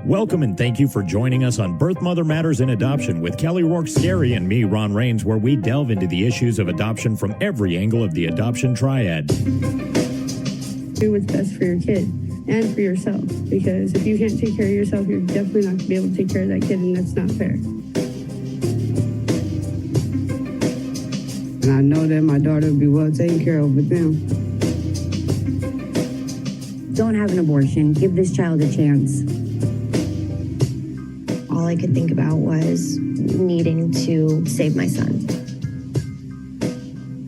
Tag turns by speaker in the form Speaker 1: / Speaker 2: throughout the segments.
Speaker 1: Welcome and thank you for joining us on Birth Mother Matters in Adoption with Kelly Rourke-Scary and me, Ron Rains, where we delve into the issues of adoption from every angle of the adoption triad.
Speaker 2: Do what's best for your kid and for yourself, because if you can't take care of yourself, you're definitely not going to be able to take care of that kid, and that's not fair.
Speaker 3: And I know that my daughter will be well taken care of with them.
Speaker 4: Don't have an abortion. Give this child a chance.
Speaker 5: All I could think about was needing to save my son.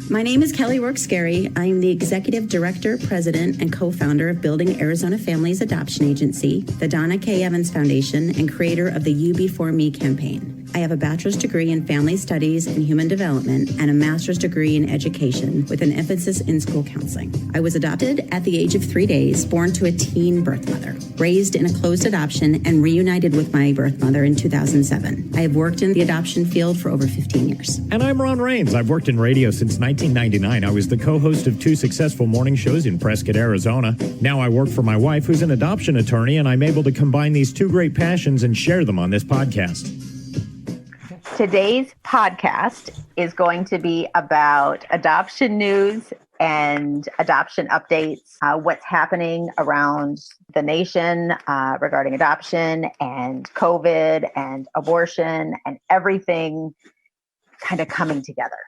Speaker 6: My name is Kelly Rourke-Scary. I am the Executive Director, President, and co-founder of Building Arizona Families Adoption Agency, the Donna K. Evans Foundation, and creator of the You Before Me campaign. I have a bachelor's degree in family studies and human development and a master's degree in education with an emphasis in school counseling. I was adopted at the age of 3 days, born to a teen birth mother, raised in a closed adoption, and reunited with my birth mother in 2007. I have worked in the adoption field for over 15 years.
Speaker 1: And I'm Ron Rains. I've worked in radio since 1999. I was the co-host of 2 successful morning shows in Prescott, Arizona. Now I work for my wife, who's an adoption attorney, and I'm able to combine these 2 great passions and share them on this podcast.
Speaker 7: Today's podcast is going to be about adoption news and adoption updates, what's happening around the nation regarding adoption and COVID and abortion and everything kind of coming together.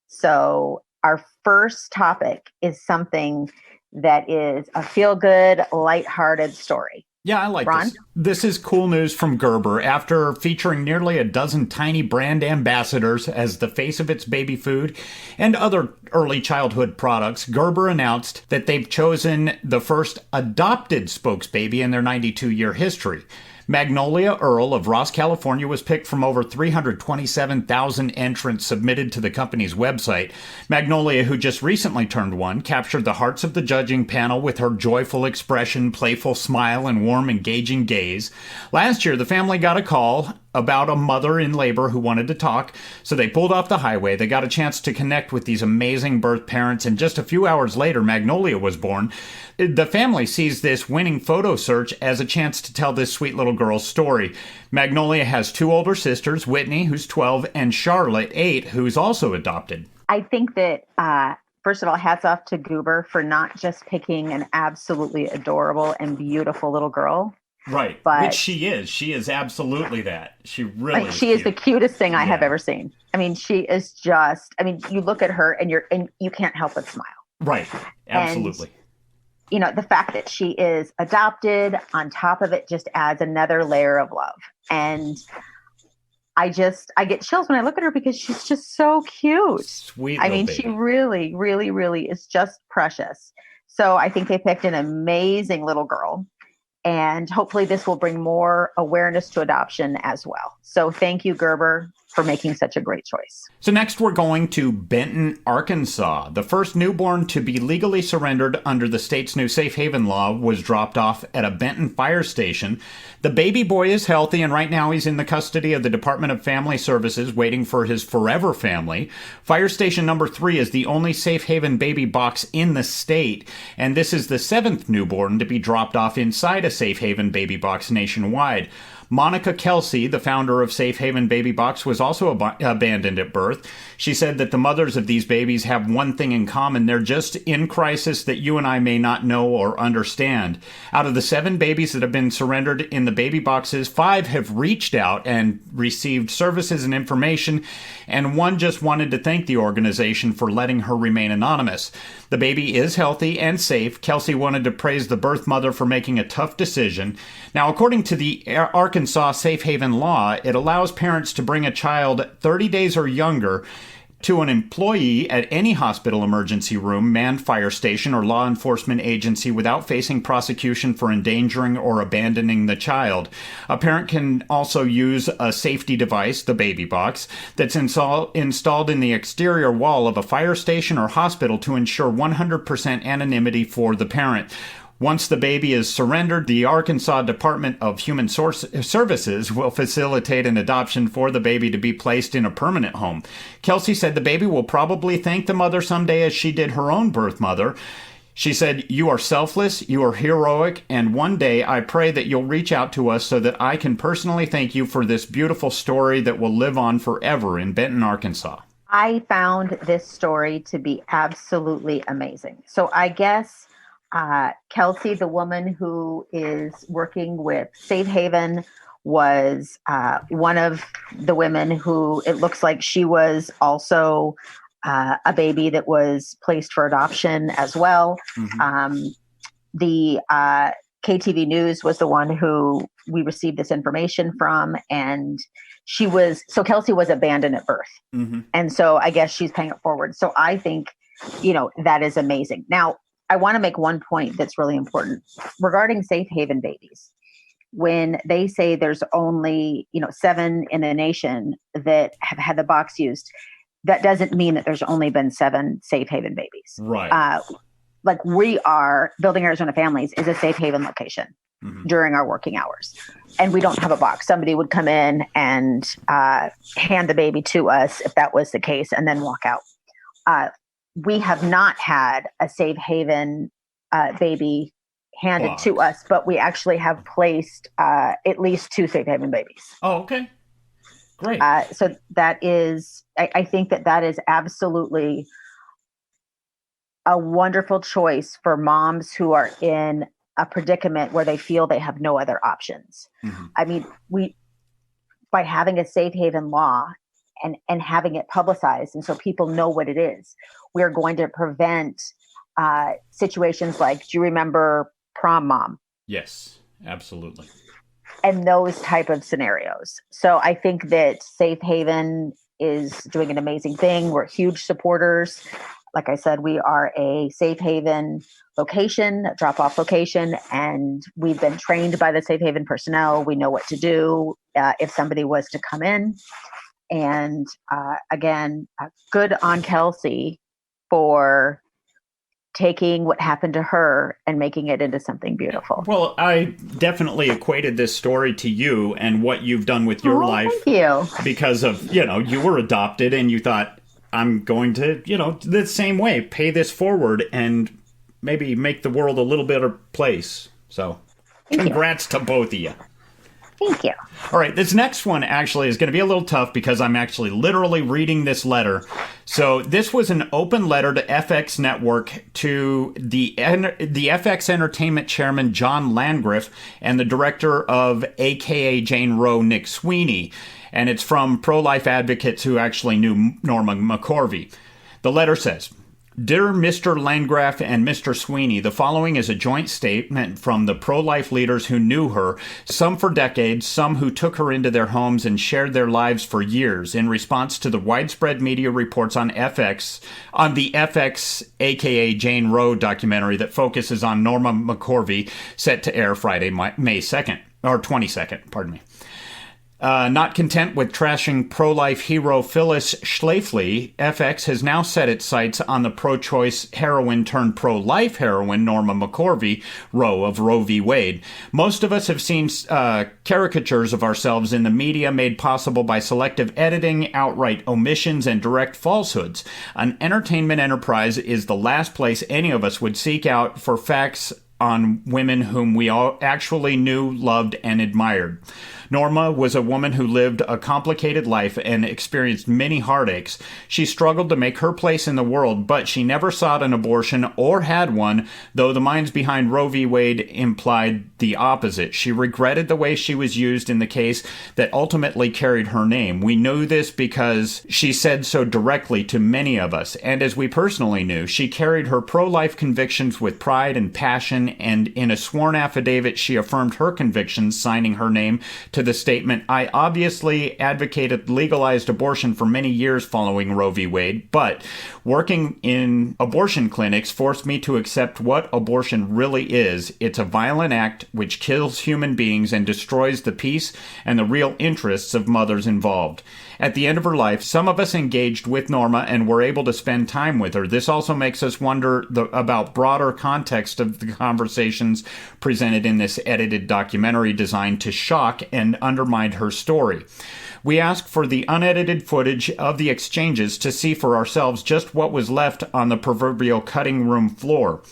Speaker 7: So our first topic is something that is a feel-good, lighthearted story.
Speaker 8: Yeah, I like
Speaker 7: Ron?
Speaker 8: this. This is cool news from Gerber. After featuring nearly a dozen tiny brand ambassadors as the face of its baby food and other early childhood products, Gerber announced that they've chosen the first adopted spokesbaby in their 92-year history. Magnolia Earl of Ross, California, was picked from over 327,000 entrants submitted to the company's website. Magnolia, who just recently turned 1, captured the hearts of the judging panel with her joyful expression, playful smile, and warm, engaging gaze. Last year, the family got a call about a mother in labor who wanted to talk, so they pulled off the highway. They got a chance to connect with these amazing birth parents, and just a few hours later, Magnolia was born. The family sees this winning photo search as a chance to tell this sweet little girl's story. Magnolia has 2 older sisters, Whitney, who's 12, and Charlotte, 8, who's also adopted.
Speaker 7: I think that, first of all, hats off to Gerber for not just picking an absolutely adorable and beautiful little girl.
Speaker 8: Right,
Speaker 7: but
Speaker 8: which she is. She is absolutely that. She really is.
Speaker 7: She is the cutest thing I have ever seen. I mean, she is just, you look at her and you can't help but smile.
Speaker 8: Right, absolutely.
Speaker 7: And, the fact that she is adopted on top of it just adds another layer of love. And I get chills when I look at her because she's just so cute.
Speaker 8: Sweet.
Speaker 7: She really, really, really is just precious. So I think they picked an amazing little girl. And hopefully this will bring more awareness to adoption as well. So thank you, Gerber, for making such a great choice.
Speaker 8: So next we're going to Benton, Arkansas. The first newborn to be legally surrendered under the state's new safe haven law was dropped off at a Benton fire station. The baby boy is healthy, and right now he's in the custody of the Department of Family Services waiting for his forever family. Fire station number 3 is the only safe haven baby box in the state, and this is the 7th newborn to be dropped off inside a safe haven baby box nationwide. Monica Kelsey, the founder of Safe Haven Baby Box, was also abandoned at birth. She said that the mothers of these babies have one thing in common. They're just in crisis that you and I may not know or understand. Out of the 7 babies that have been surrendered in the baby boxes, 5 have reached out and received services and information, and 1 just wanted to thank the organization for letting her remain anonymous. The baby is healthy and safe. Kelsey wanted to praise the birth mother for making a tough decision. Now, according to the Arkansas Safe Haven law, it allows parents to bring a child 30 days or younger to an employee at any hospital emergency room, manned fire station, or law enforcement agency without facing prosecution for endangering or abandoning the child. A parent can also use a safety device, the baby box, that's installed in the exterior wall of a fire station or hospital to ensure 100% anonymity for the parent. Once the baby is surrendered, the Arkansas Department of Human Services will facilitate an adoption for the baby to be placed in a permanent home. Kelsey said the baby will probably thank the mother someday as she did her own birth mother. She said, "You are selfless, you are heroic, and one day I pray that you'll reach out to us so that I can personally thank you for this beautiful story that will live on forever in Benton, Arkansas."
Speaker 7: I found this story to be absolutely amazing. So I guess Kelsey, the woman who is working with Safe Haven, was one of the women who it looks like she was also a baby that was placed for adoption as well. Mm-hmm. The KTV News was the one who we received this information from, and Kelsey was abandoned at birth. Mm-hmm. And so I guess she's paying it forward. So I think, that is amazing. Now, I want to make one point that's really important regarding Safe Haven babies. When they say there's only, 7 in the nation that have had the box used, that doesn't mean that there's only been 7 Safe Haven babies.
Speaker 8: Right.
Speaker 7: Like we are, Building Arizona Families is a Safe Haven location during our working hours. And we don't have a box. Somebody would come in and hand the baby to us if that was the case, and then walk out. We have not had a Safe Haven baby handed to us, but we actually have placed at least 2 Safe Haven babies.
Speaker 8: Oh, okay. Great.
Speaker 7: So that is, I think that is absolutely a wonderful choice for moms who are in a predicament where they feel they have no other options. Mm-hmm. I mean, by having a Safe Haven law and having it publicized, and so people know what it is, we're going to prevent situations like, do you remember Prom Mom?
Speaker 8: Yes, absolutely.
Speaker 7: And those type of scenarios. So I think that Safe Haven is doing an amazing thing. We're huge supporters. Like I said, we are a Safe Haven location, a drop-off location, and we've been trained by the Safe Haven personnel. We know what to do if somebody was to come in. And again, good on Kelsey for taking what happened to her and making it into something beautiful.
Speaker 8: Well, I definitely equated this story to you and what you've done with your life.
Speaker 7: Thank you.
Speaker 8: Because of, you were adopted and you thought, I'm going to, the same way, pay this forward and maybe make the world a little better place. So congrats to both of you.
Speaker 7: Thank you.
Speaker 8: All right, this next one actually is going to be a little tough because I'm actually literally reading this letter. So this was an open letter to FX Network to the FX Entertainment chairman, John Landgraf, and the director of AKA Jane Roe, Nick Sweeney. And it's from pro-life advocates who actually knew Norma McCorvey. The letter says, "Dear Mr. Landgraf and Mr. Sweeney, the following is a joint statement from the pro-life leaders who knew her, some for decades, some who took her into their homes and shared their lives for years in response to the widespread media reports on the FX aka Jane Roe documentary that focuses on Norma McCorvey, set to air Friday, May 2nd, or 22nd, pardon me. Not content with trashing pro-life hero Phyllis Schlafly, FX has now set its sights on the pro-choice heroine turned pro-life heroine Norma McCorvey Roe of Roe v. Wade. Most of us have seen caricatures of ourselves in the media made possible by selective editing, outright omissions, and direct falsehoods. An entertainment enterprise is the last place any of us would seek out for facts on women whom we all actually knew, loved, and admired. Norma was a woman who lived a complicated life and experienced many heartaches. She struggled to make her place in the world, but she never sought an abortion or had one, though the minds behind Roe v. Wade implied the opposite. She regretted the way she was used in the case that ultimately carried her name. We knew this because she said so directly to many of us, and as we personally knew, she carried her pro-life convictions with pride and passion, and in a sworn affidavit, she affirmed her convictions, signing her name to the statement, "I obviously advocated legalized abortion for many years following Roe v. Wade, but working in abortion clinics forced me to accept what abortion really is. It's a violent act which kills human beings and destroys the peace and the real interests of mothers involved." At the end of her life, some of us engaged with Norma and were able to spend time with her. This also makes us wonder about broader context of the conversations presented in this edited documentary designed to shock and undermine her story. We asked for the unedited footage of the exchanges to see for ourselves just what was left on the proverbial cutting room floor.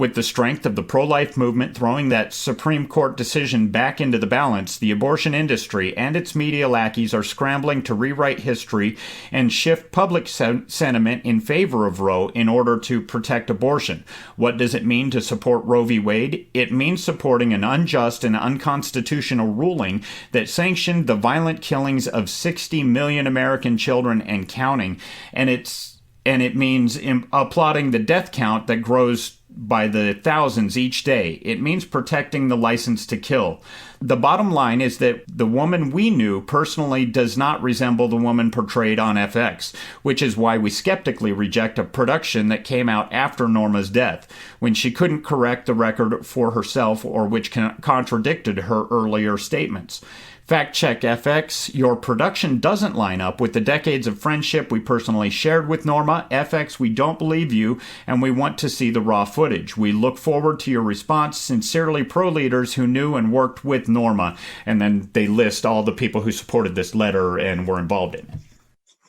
Speaker 8: With the strength of the pro-life movement throwing that Supreme Court decision back into the balance, the abortion industry and its media lackeys are scrambling to rewrite history and shift public sentiment in favor of Roe in order to protect abortion. What does it mean to support Roe v. Wade? It means supporting an unjust and unconstitutional ruling that sanctioned the violent killings of 60 million American children and counting, and it means applauding the death count that grows by the thousands each day. It means protecting the license to kill. The bottom line is that the woman we knew personally does not resemble the woman portrayed on FX, which is why we skeptically reject a production that came out after Norma's death, when she couldn't correct the record for herself or which contradicted her earlier statements. Fact check FX, your production doesn't line up with the decades of friendship we personally shared with Norma. FX, we don't believe you, and we want to see the raw footage. We look forward to your response. Sincerely, pro-leaders who knew and worked with Norma. And then they list all the people who supported this letter and were involved in it.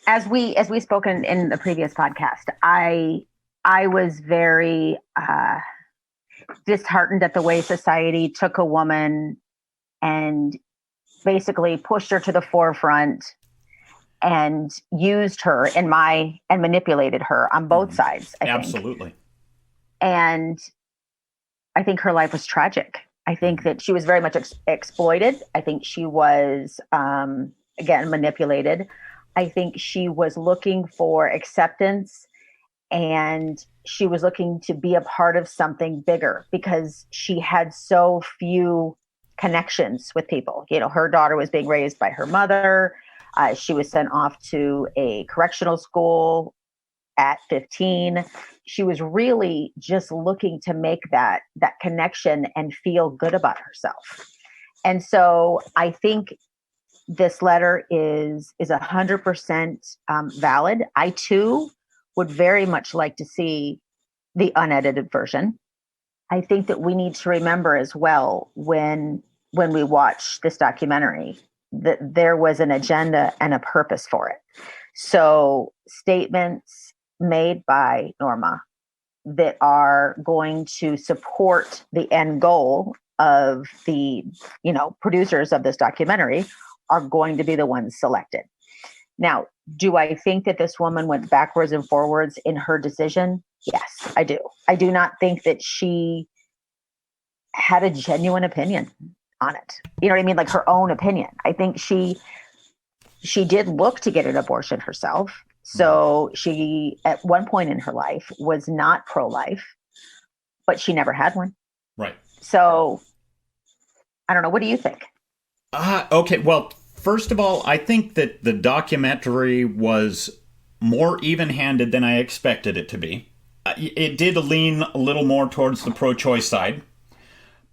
Speaker 7: As we spoke in the previous podcast, I was very disheartened at the way society took a woman and basically pushed her to the forefront and used her and manipulated her on both sides. I think.
Speaker 8: Absolutely.
Speaker 7: And I think her life was tragic. I think that she was very much exploited. I think she was, again, manipulated. I think she was looking for acceptance, and she was looking to be a part of something bigger because she had so few connections with people. You know, her daughter was being raised by her mother. She was sent off to a correctional school at 15. She was really just looking to make that connection and feel good about herself. And so I think this letter is 100% valid. I too would very much like to see the unedited version. I think that we need to remember as well when we watch this documentary that there was an agenda and a purpose for it. So statements made by Norma that are going to support the end goal of the, producers of this documentary are going to be the ones selected. Now, do I think that this woman went backwards and forwards in her decision? Yes, I do. I do not think that she had a genuine opinion on it. You know what I mean? Like her own opinion. I think she did look to get an abortion herself. So she, at one point in her life, was not pro-life, but she never had one.
Speaker 8: Right.
Speaker 7: So I don't know. What do you think?
Speaker 8: Okay. Well, first of all, I think that the documentary was more even-handed than I expected it to be. It did lean a little more towards the pro-choice side,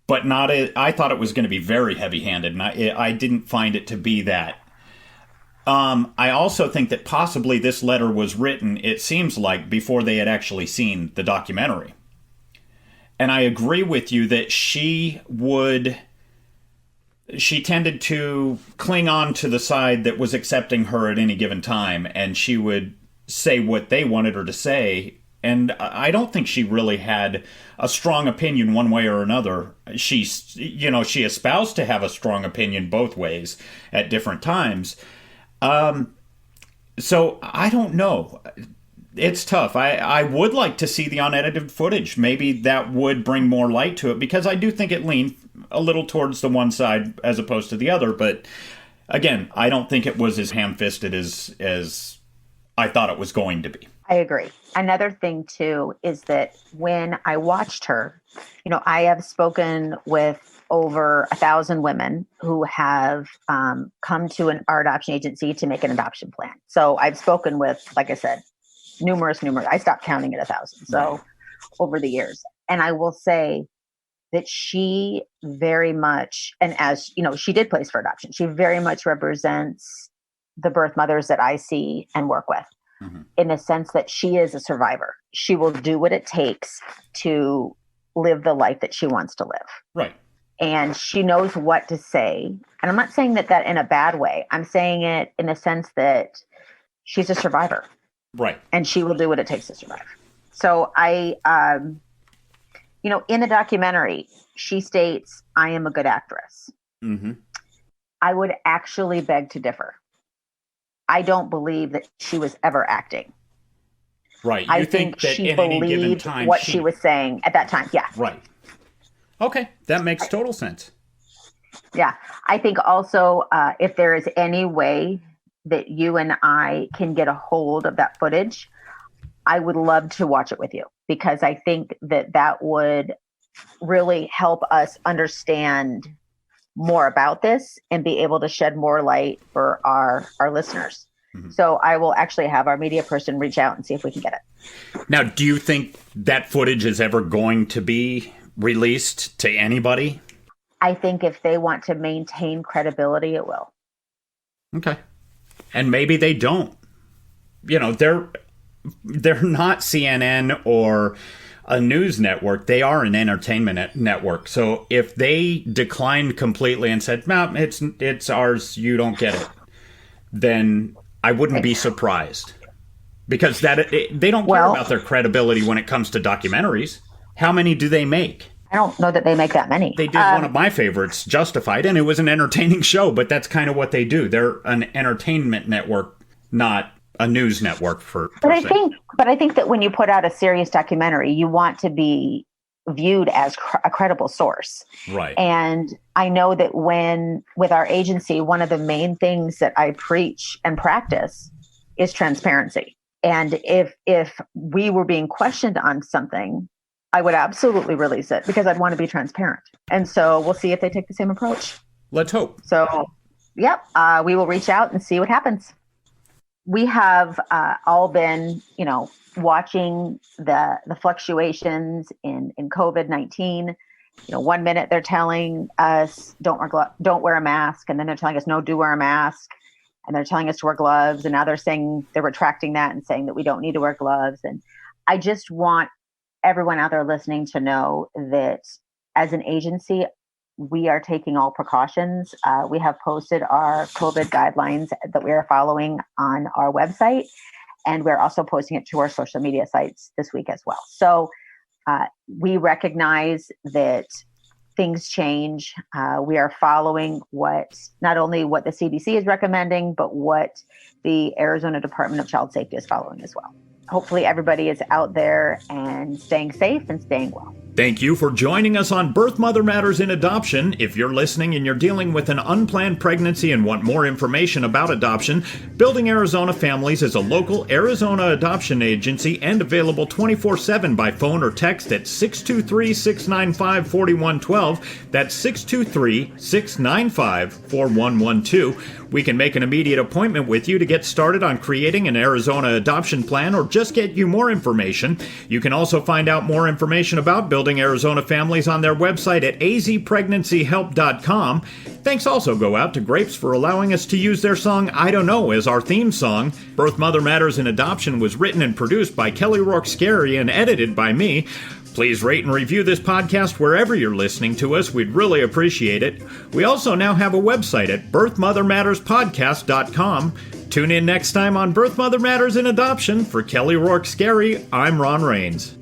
Speaker 8: but I thought it was going to be very heavy-handed, and I didn't find it to be that. I also think that possibly this letter was written, it seems like, before they had actually seen the documentary. And I agree with you that she tended to cling on to the side that was accepting her at any given time, and she would say what they wanted her to say. And I don't think she really had a strong opinion one way or another. She espoused to have a strong opinion both ways at different times. So I don't know. It's tough. I would like to see the unedited footage. Maybe that would bring more light to it, because I do think it leaned a little towards the one side as opposed to the other. But again, I don't think it was as ham-fisted as I thought it was going to be.
Speaker 7: I agree. Another thing, too, is that when I watched her, I have spoken with over 1,000 women who have come to our adoption agency to make an adoption plan. So I've spoken with, like I said, numerous. I stopped counting at 1,000. So over the years. And I will say that she very much, and as she did place for adoption, she very much represents the birth mothers that I see and work with. Mm-hmm. In the sense that she is a survivor. She will do what it takes to live the life that she wants to live.
Speaker 8: Right.
Speaker 7: And she knows what to say. And I'm not saying that in a bad way. I'm saying it in the sense that she's a survivor.
Speaker 8: Right.
Speaker 7: And she will do what it takes to survive. So in the documentary, she states, "I am a good actress."
Speaker 8: Mm-hmm.
Speaker 7: I would actually beg to differ. I don't believe that she was ever acting.
Speaker 8: Right. You
Speaker 7: I
Speaker 8: think that
Speaker 7: she
Speaker 8: in any given
Speaker 7: believed
Speaker 8: time
Speaker 7: what she was saying at that time. Yeah.
Speaker 8: Right. Okay. That makes total sense.
Speaker 7: Yeah. I think also if there is any way that you and I can get a hold of that footage, I would love to watch it with you, because I think that would really help us understand more about this and be able to shed more light for our listeners. Mm-hmm. So I will actually have our media person reach out and see if we can get it.
Speaker 8: Now, do you think that footage is ever going to be released to anybody?
Speaker 7: I think if they want to maintain credibility, it will.
Speaker 8: Okay. And maybe they don't. They're not CNN or a news network. They are an entertainment network. So if they declined completely and said, "No, it's ours, you don't get it," then I wouldn't be surprised, because they don't care about their credibility when it comes to documentaries. How many do they make?
Speaker 7: I don't know that they make that many.
Speaker 8: They did one of my favorites, Justified, and it was an entertaining show, but that's kind of what they do. They're an entertainment network, not a news network But
Speaker 7: I think that when you put out a serious documentary, you want to be viewed as a credible source.
Speaker 8: Right.
Speaker 7: And I know that with our agency, one of the main things that I preach and practice is transparency. And if we were being questioned on something, I would absolutely release it, because I'd want to be transparent. And so we'll see if they take the same approach.
Speaker 8: Let's hope.
Speaker 7: So, yep, we will reach out and see what happens. We have all been, watching the fluctuations in COVID-19. 1 minute they're telling us don't wear a mask, and then they're telling us no, do wear a mask, and they're telling us to wear gloves, and now they're saying they're retracting that and saying that we don't need to wear gloves. And I just want everyone out there listening to know that as an agency, we are taking all precautions. We have posted our COVID guidelines that we are following on our website, and we're also posting it to our social media sites this week as well. So we recognize that things change. We are following not only what the CDC is recommending, but what the Arizona Department of Child Safety is following as well. Hopefully everybody is out there and staying safe and staying well.
Speaker 1: Thank you for joining us on Birth Mother Matters in Adoption. If you're listening and you're dealing with an unplanned pregnancy and want more information about adoption, Building Arizona Families is a local Arizona adoption agency and available 24/7 by phone or text at 623-695-4112. That's 623-695-4112. We can make an immediate appointment with you to get started on creating an Arizona adoption plan or just get you more information. You can also find out more information about Building Arizona Families on their website at azpregnancyhelp.com. Thanks also go out to Grapes for allowing us to use their song I Don't Know as our theme song. Birth Mother Matters in Adoption was written and produced by Kelly Rourke Scary and edited by me. Please rate and review this podcast wherever you're listening to us. We'd really appreciate it. We also now have a website at birthmothermatterspodcast.com. Tune in next time on Birth Mother Matters in Adoption. For Kelly Rourke Scary, I'm Ron Rains.